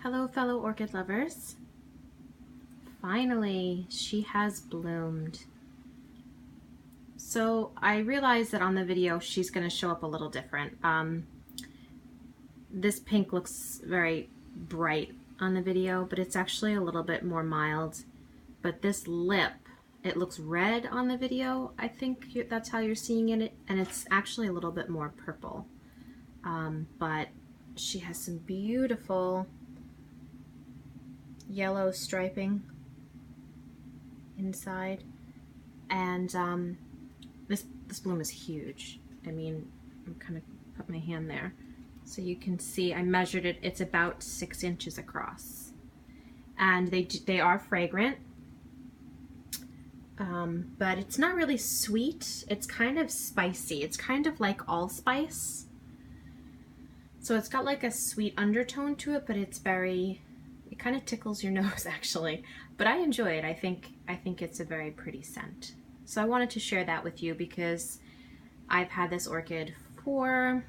Hello, fellow orchid lovers. Finally, she has bloomed. So I realized that on the video she's going to show up a little different. This pink looks very bright on the video, but it's actually a little bit more mild. But this lip, it looks red on the video. I think that's how you're seeing it, and it's actually a little bit more purple. But she has some beautiful yellow striping inside, and this bloom is huge. I mean, I'm kind of put my hand there so you can see. I measured it. It's about 6 inches across, and they are fragrant, but it's not really sweet. It's kind of spicy. It's kind of like allspice. So it's got like a sweet undertone to it, but it's very, it kind of tickles your nose actually. But I enjoy it. I think it's a very pretty scent. So I wanted to share that with you because I've had this orchid for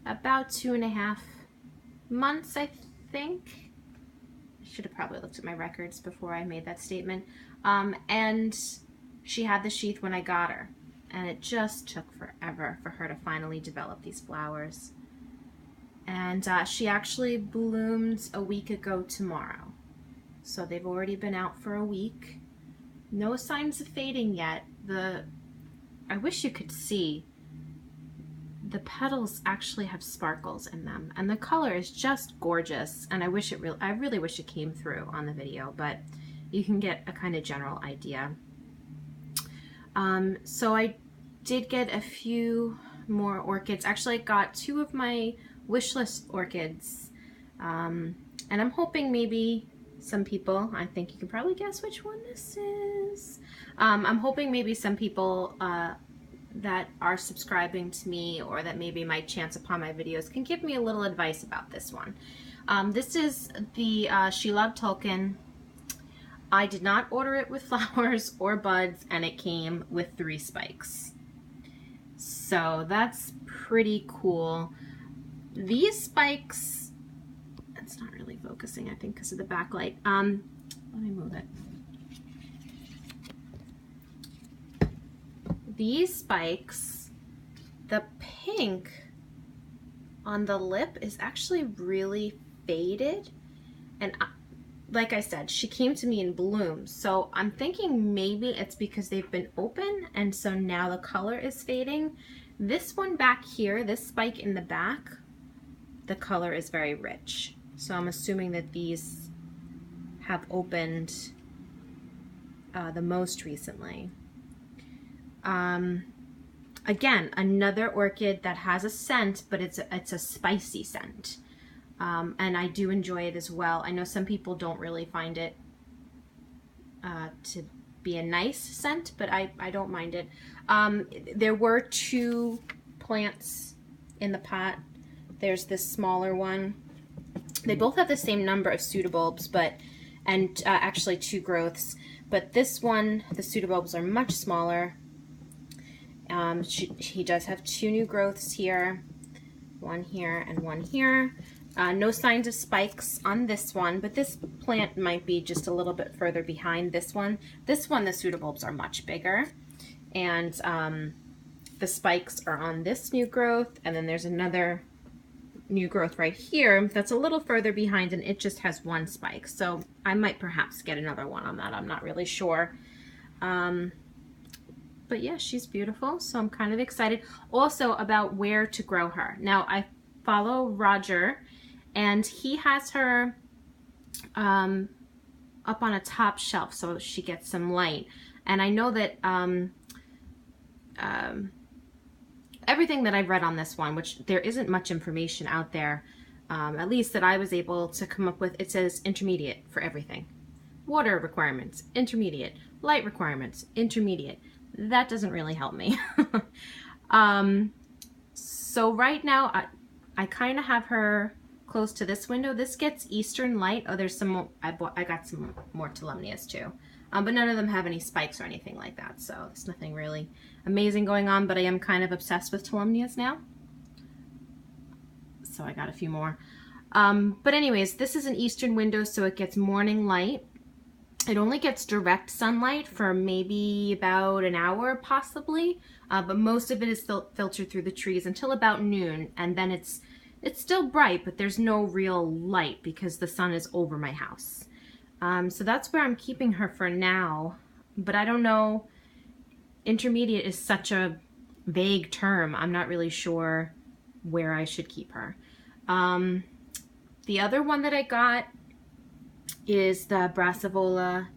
about 2.5 months, I think. I should have probably looked at my records before I made that statement. And she had the sheath when I got her, and it just took forever for her to finally develop these flowers. And she actually bloomed a week ago tomorrow. So they've already been out for a week. No signs of fading yet. I wish you could see. The petals actually have sparkles in them, and the color is just gorgeous. And I really wish it came through on the video, but you can get a kind of general idea. So I did get a few more orchids. Actually, I got 2 of my wish list orchids, and I'm hoping maybe some people, I think you can probably guess which one this is. I'm hoping maybe some people that are subscribing to me, or that maybe might chance upon my videos, can give me a little advice about this one. This is the She Loved Tolkien. I did not order it with flowers or buds, and it came with 3 spikes. So that's pretty cool. These spikes, it's not really focusing, I think, because of the backlight. Let me move it. These spikes, the pink on the lip is actually really faded. And like I said, she came to me in bloom. So I'm thinking maybe it's because they've been open, and so now the color is fading. This one back here, this spike in the back, the color is very rich. So I'm assuming that these have opened the most recently. Again, another orchid that has a scent, but it's a spicy scent. And I do enjoy it as well. I know some people don't really find it to be a nice scent, but I don't mind it. There were 2 plants in the pot. There's this smaller one. They both have the same number of pseudobulbs, and actually 2 growths. But this one, the pseudobulbs are much smaller. He does have 2 new growths here, one here and one here. No signs of spikes on this one, but this plant might be just a little bit further behind this one. This one, the pseudobulbs are much bigger, and the spikes are on this new growth, and then there's another new growth right here that's a little further behind, and it just has 1 spike. So I might perhaps get another one on that. I'm not really sure. But yeah, she's beautiful, so I'm kind of excited. Also about where to grow her. Now, I follow Roger, and he has her up on a top shelf so she gets some light. And I know that everything that I've read on this one, which there isn't much information out there, at least that I was able to come up with, it says intermediate for everything. Water requirements, intermediate. Light requirements, intermediate. That doesn't really help me. So right now, I kind of have her close to this window. This gets eastern light. Oh, there's some more. I got some more Tolumnias too. But none of them have any spikes or anything like that. So there's nothing really amazing going on, but I am kind of obsessed with Tolumnias now. So I got a few more. But anyways, this is an eastern window, so it gets morning light. It only gets direct sunlight for maybe about an hour, possibly, but most of it is still filtered through the trees until about noon, and then it's still bright, but there's no real light because the sun is over my house. So that's where I'm keeping her for now, but I don't know. Intermediate is such a vague term. I'm not really sure where I should keep her. The other one that I got is the Brassavola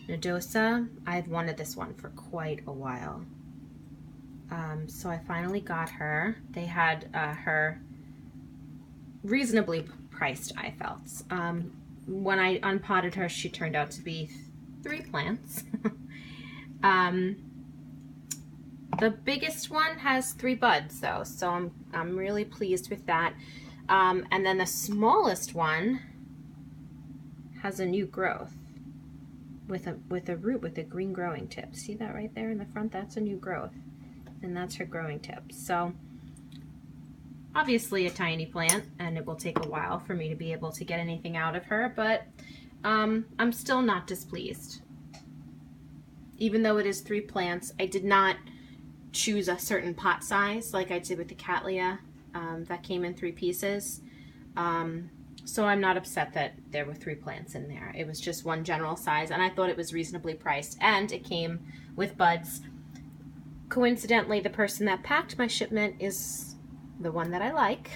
nodosa. I've wanted this one for quite a while. So I finally got her. They had her reasonably priced, I felt. When I unpotted her, she turned out to be 3 plants. The biggest one has 3 buds though, so I'm really pleased with that. And then the smallest one has a new growth with a root with a green growing tip. See that right there in the front? That's a new growth, and that's her growing tip. So obviously a tiny plant, and it will take a while for me to be able to get anything out of her, but I'm still not displeased. Even though it is 3 plants, I did not choose a certain pot size like I did with the Cattleya that came in 3 pieces. So I'm not upset that there were 3 plants in there. It was just one general size, and I thought it was reasonably priced, and it came with buds. Coincidentally, the person that packed my shipment is the one that I like.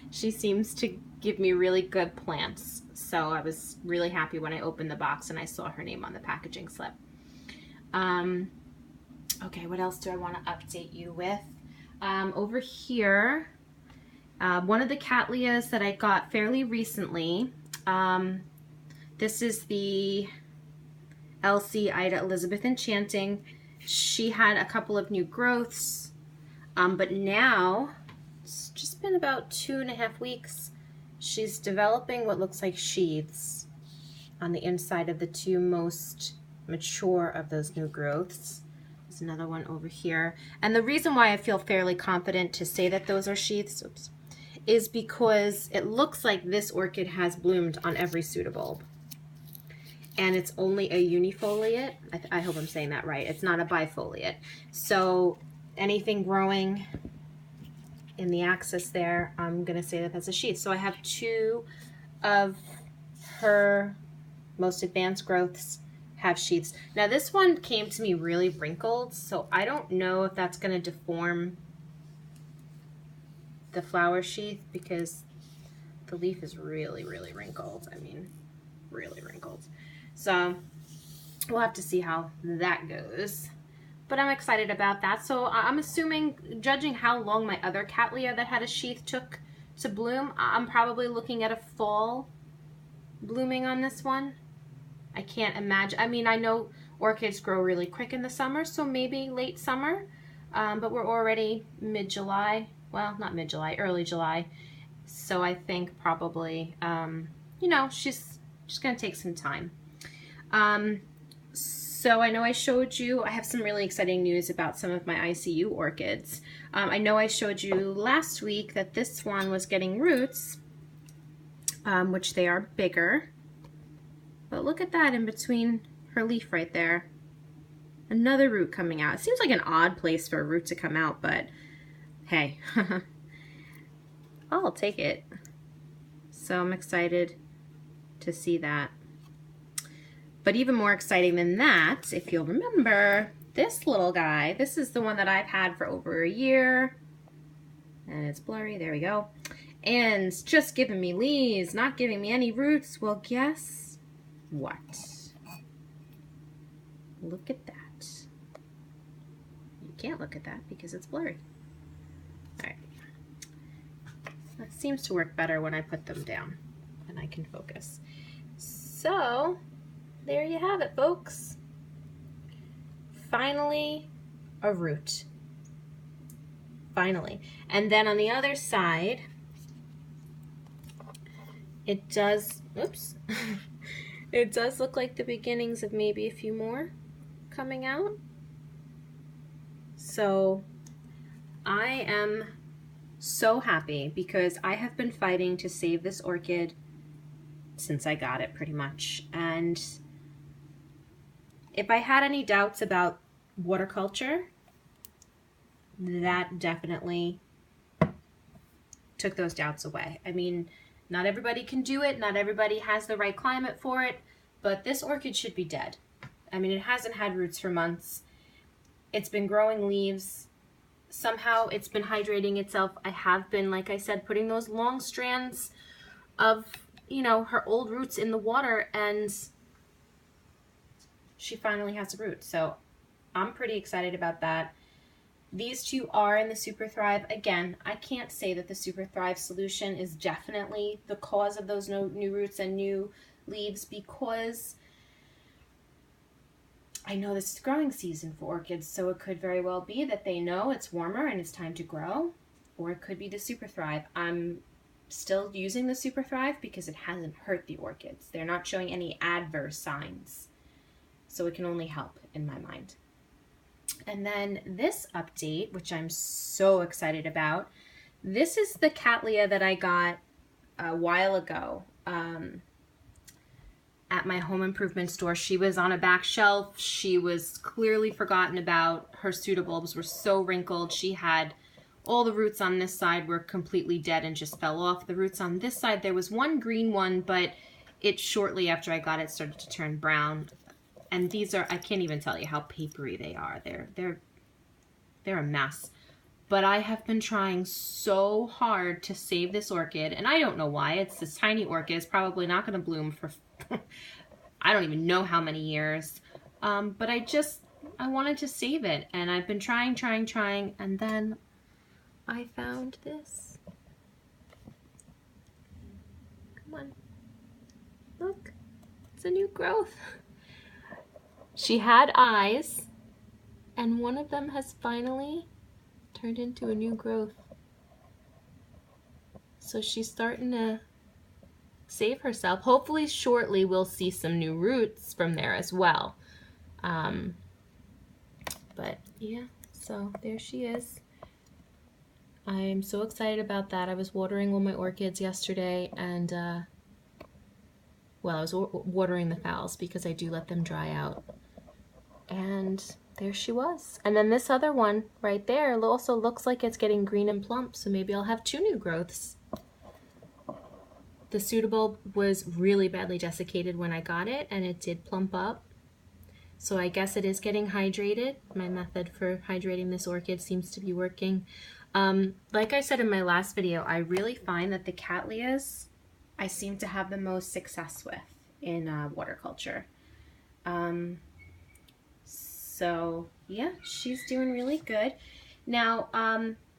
She seems to give me really good plants, so I was really happy when I opened the box and I saw her name on the packaging slip. Okay, what else do I want to update you with? Over here, one of the Cattleyas that I got fairly recently, this is the Elsie Ida Elizabeth Enchanting. She had a couple of new growths, but now, it's just been about 2.5 weeks, she's developing what looks like sheaths on the inside of the 2 most mature of those new growths. There's another one over here. And the reason why I feel fairly confident to say that those are sheaths, is because it looks like this orchid has bloomed on every pseudobulb. And it's only a unifoliate. I hope I'm saying that right. It's not a bifoliate. So anything growing in the axis there, I'm going to say that that's a sheath. So I have 2 of her most advanced growths have sheaths. Now this one came to me really wrinkled, so I don't know if that's going to deform the flower sheath because the leaf is really, really wrinkled. I mean, really wrinkled. So we'll have to see how that goes. But I'm excited about that. So I'm assuming, judging how long my other Cattleya that had a sheath took to bloom, I'm probably looking at a fall blooming on this one. I can't imagine. I mean, I know orchids grow really quick in the summer, so maybe late summer, but we're already mid-July. Well, not mid-July, early July. So I think probably, you know, she's going to take some time. So I know I showed you, I have some really exciting news about some of my ICU orchids. I know I showed you last week that this one was getting roots, which they are bigger. But look at that in between her leaf right there. Another root coming out. It seems like an odd place for a root to come out, but hey, I'll take it. So I'm excited to see that. But even more exciting than that, if you'll remember, this little guy, this is the one that I've had for over a year. And it's blurry, there we go. And it's just giving me leaves, not giving me any roots. Well, guess what? Look at that. You can't look at that because it's blurry. All right. That seems to work better when I put them down and I can focus. So there you have it, folks. Finally, a root. Finally. And then on the other side, it does, oops, it does look like the beginnings of maybe a few more coming out. So I am so happy because I have been fighting to save this orchid since I got it pretty much. And if I had any doubts about water culture, that definitely took those doubts away. I mean, not everybody can do it, not everybody has the right climate for it, but this orchid should be dead. I mean, it hasn't had roots for months. It's been growing leaves. Somehow it's been hydrating itself. I have been, like I said, putting those long strands of, you know, her old roots in the water, and she finally has a root. So I'm pretty excited about that. These two are in the Super Thrive. Again, I can't say that the Super Thrive solution is definitely the cause of those new roots and new leaves, because I know this is growing season for orchids, so it could very well be that they know it's warmer and it's time to grow, or it could be the Super Thrive. I'm still using the Super Thrive because it hasn't hurt the orchids. They're not showing any adverse signs, so it can only help in my mind. And then this update, which I'm so excited about, this is the Cattleya that I got a while ago at my home improvement store. She was on a back shelf. She was clearly forgotten about. Her pseudobulbs were so wrinkled. She had all the roots on this side were completely dead and just fell off. The roots on this side, there was one green one, but it shortly after I got it started to turn brown. And these are, I can't even tell you how papery they are. They're a mess. But I have been trying so hard to save this orchid, and I don't know why. It's this tiny orchid. It's probably not going to bloom for I don't even know how many years. But I wanted to save it, and I've been trying, and then I found this. Come on. Look. It's a new growth. She had eyes, and one of them has finally turned into a new growth. So she's starting to save herself. Hopefully shortly we'll see some new roots from there as well. But yeah, so there she is. I'm so excited about that. I was watering all my orchids yesterday, and well, I was watering the Phals because I do let them dry out. And there she was. And then this other one right there also looks like it's getting green and plump, so maybe I'll have 2 new growths. The pseudobulb was really badly desiccated when I got it, and it did plump up. So I guess it is getting hydrated. My method for hydrating this orchid seems to be working. Like I said in my last video, I really find that the Cattleyas I seem to have the most success with in water culture. So yeah, she's doing really good. Now,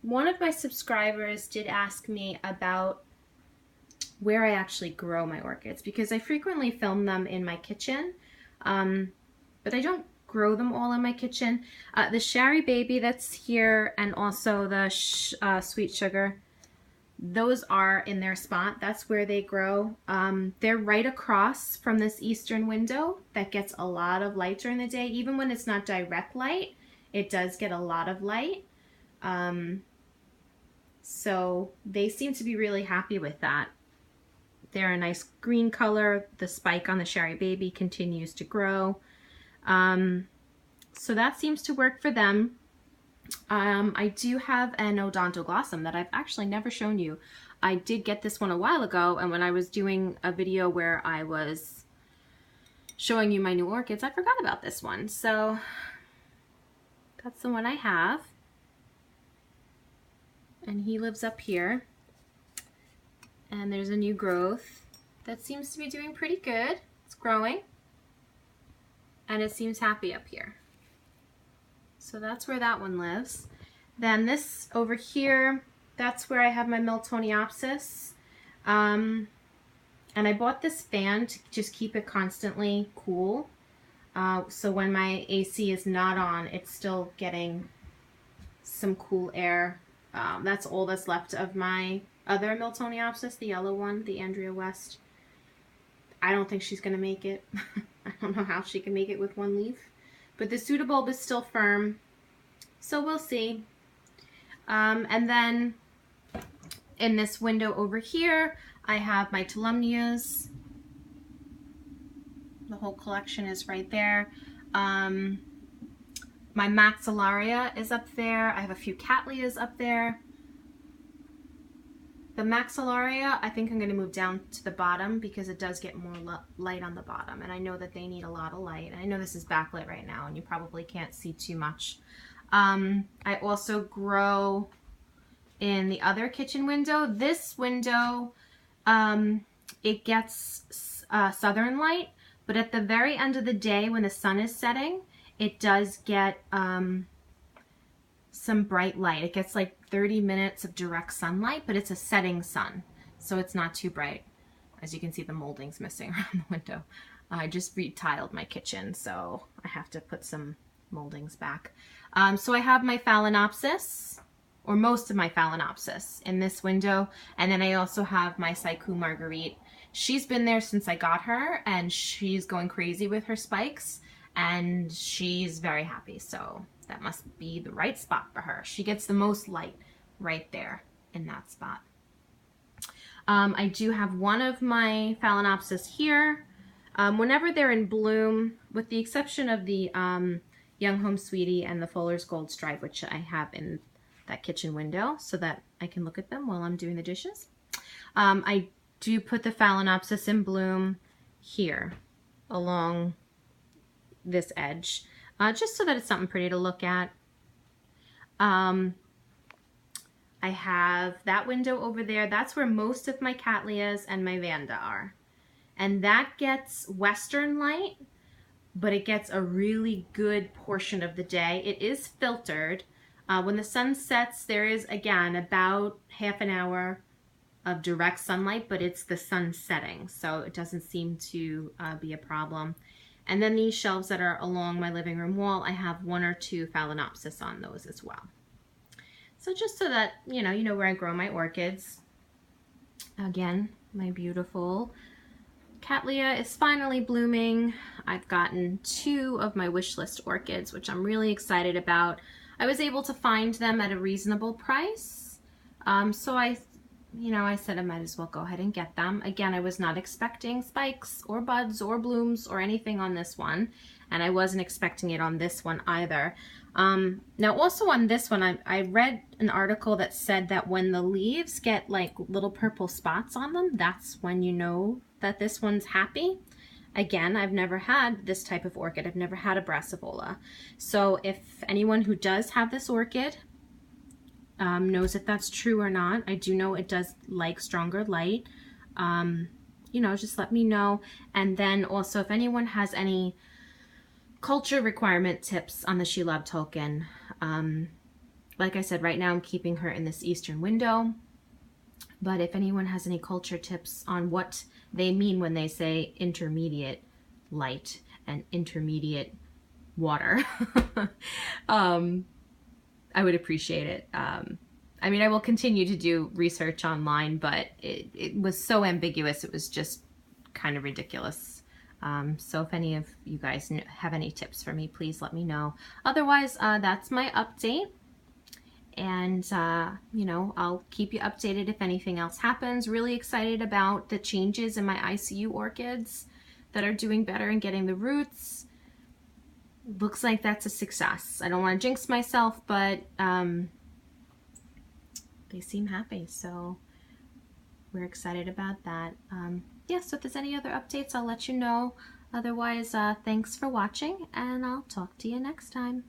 one of my subscribers did ask me about where I actually grow my orchids, because I frequently film them in my kitchen, but I don't grow them all in my kitchen. The Shari Baby that's here, and also the Sweet Sugar, those are in their spot. That's where they grow. They're right across from this eastern window that gets a lot of light during the day. Even when it's not direct light, it does get a lot of light. So they seem to be really happy with that. They're a nice green color. The spike on the Shari Baby continues to grow. So that seems to work for them. I do have an Odontoglossum that I've actually never shown you. I did get this one a while ago, and when I was doing a video where I was showing you my new orchids, I forgot about this one. So that's the one I have. And he lives up here. And there's a new growth that seems to be doing pretty good. It's growing. And it seems happy up here. So that's where that one lives. Then this over here, that's where I have my Miltoniopsis. And I bought this fan to just keep it constantly cool. So when my AC is not on, it's still getting some cool air. That's all that's left of my other Miltoniopsis, the yellow one, the Andrea West. I don't think she's going to make it. I don't know how she can make it with one leaf. But the pseudobulb is still firm, so we'll see. And then In this window over here, I have my Tolumnias. The whole collection is right there. My Maxillaria is up there. I have a few Cattleyas up there. The Maxillaria, I think I'm going to move down to the bottom because it does get more light on the bottom, and I know that they need a lot of light. And I know this is backlit right now and you probably can't see too much. I also grow in the other kitchen window. This window, it gets southern light, but at the very end of the day when the sun is setting, it does get some bright light. It gets like 30 minutes of direct sunlight, but it's a setting sun, so it's not too bright. As you can see, the molding's missing around the window. I just retiled my kitchen, so I have to put some moldings back. So I have my Phalaenopsis, or most of my Phalaenopsis, in this window, and then I also have my Saikou Marguerite. She's been there since I got her, and she's going crazy with her spikes, and she's very happy, so that must be the right spot for her. She gets the most light right there in that spot. I do have one of my Phalaenopsis here. Whenever they're in bloom, with the exception of the Young Home Sweetie and the Fuller's Gold Stripe, which I have in that kitchen window so that I can look at them while I'm doing the dishes. I do put the Phalaenopsis in bloom here along this edge, just so that it's something pretty to look at. I have that window over there. That's where most of my Cattleyas and my Vanda are. And that gets western light, but it gets a really good portion of the day. It is filtered. When the sun sets, there is, again, about half an hour of direct sunlight, but it's the sun setting, so it doesn't seem to be a problem. And then these shelves that are along my living room wall, I have 1 or 2 Phalaenopsis on those as well. So just so that you know where I grow my orchids. Again, my beautiful Cattleya is finally blooming. I've gotten 2 of my wish list orchids, which I'm really excited about. I was able to find them at a reasonable price, so I said I might as well go ahead and get them. Again, I was not expecting spikes or buds or blooms or anything on this one, and I wasn't expecting it on this one either. Now also on this one, I read an article that said that when the leaves get like little purple spots on them, that's when you know that this one's happy. Again, I've never had this type of orchid. I've never had a Brassivola. So if anyone who does have this orchid knows if that's true or not, I do know it does like stronger light. Just let me know. And then also if anyone has any culture requirement tips on the She Loved Tolkien. Like I said, right now I'm keeping her in this eastern window. But if anyone has any culture tips on what they mean when they say intermediate light and intermediate water, I would appreciate it. I mean, I will continue to do research online, but it was so ambiguous, it was just kind of ridiculous. So if any of you guys have any tips for me, please let me know. Otherwise, that's my update. And, I'll keep you updated if anything else happens. Really excited about the changes in my ICU orchids that are doing better and getting the roots. Looks like that's a success. I don't want to jinx myself, but they seem happy, so we're excited about that. So if there's any other updates, I'll let you know. Otherwise, thanks for watching, and I'll talk to you next time.